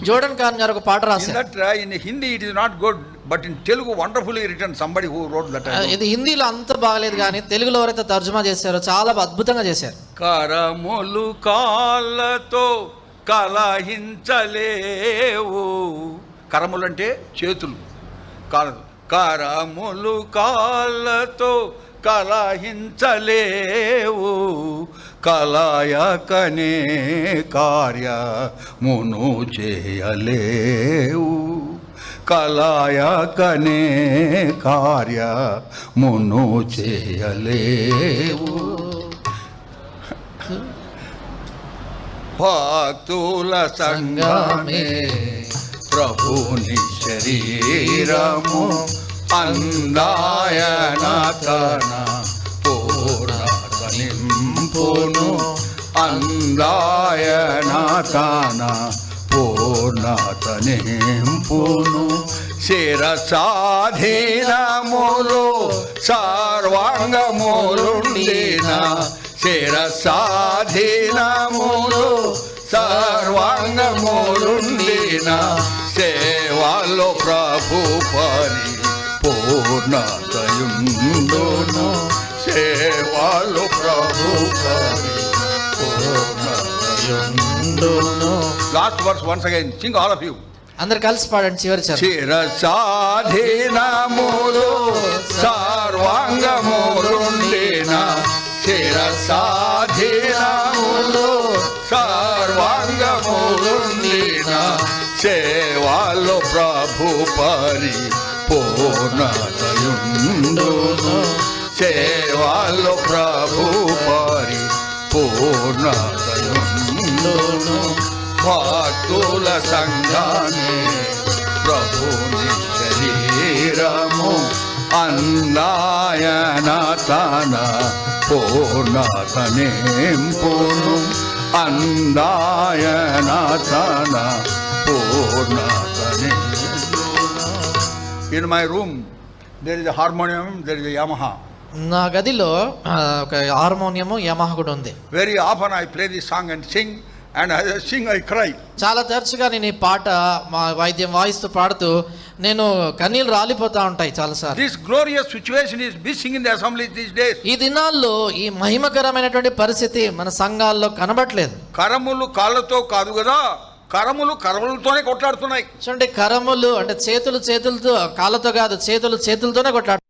Jordan Khan గారు ఒక పాట In రాశారు. that, in Hindi it is not good, but in Telugu wonderfully written. Somebody who wrote that. ఇది హిందీలో అంత బాగలేదు కానీ తెలుగులో ఎవరైతే తర్జుమా చేశారో చాలా అద్భుతంగా చేశారు. కరములు కాళ్ళతో కలహించలేవు. కరములు అంటే చేతులు, కాళ్ళు. కరములు కాళ్ళతో కలహించలేవు, కలయకనే కార్యమును చేయలేవు, కలయకనే కార్యమును చేయలేవు. భక్తుల సంగమే ప్రభుని శరీరము, అందాయన తన పూర్ణత నింపును, అందాయన తన పూర్ణత నింపును. శిరసాధీనములు సర్వాంగములుండిన, శిరసాధీనములు సర్వాంగములుండిన, సేవలో ప్రభు పరి పూర్ణతయుండును, సేవలో ప్రభు పరి పూర్ణతయుండును. Last verse once again, sing all of you. అందరు కలిసి పాడండి చివరి చరణం. శిరసాధీనములు సర్వాంగములుండిన, శిరసాధీనములు సర్వాంగములుండిన, సేవలో ప్రభు పరి పూర్ణతయుండును, సేవలో ప్రభు పరి పూర్ణతయుండును. భక్తుల సంఘాన్ని ప్రభుని శరీరము, అందాయన తన పూర్ణత నింపును, అందాయన తన పూర్ణత నింపును. In my room there is a harmonium, there is a Yamaha. నా గదిలో ఒక హార్మోనియము యమహా కూడా ఉంది. Very often I play this song and sing, and as I sing I cry. చాలా తరచుగా నేను ఈ పాట మా వాయిద్యం వాయిస్తూ పాడుతూ నేను కన్నీళ్ళు రాలిపోతా ఉంటాయి చాలాసార్లు. This glorious situation is missing in the assembly these days. ఈ దినాల్లో ఈ మహిమకరమైనటువంటి పరిస్థితి మన సంఘాల్లో కనబడట్లేదు. కరములు కాళ్ళతో కాదు కదా, కరములు కరములతోనే కొట్లాడుతున్నాయి. చూడండి, కరములు అంటే చేతులతో కాళ్ళతో కాదు, చేతులతోనే కొట్లాడుతున్నాయి.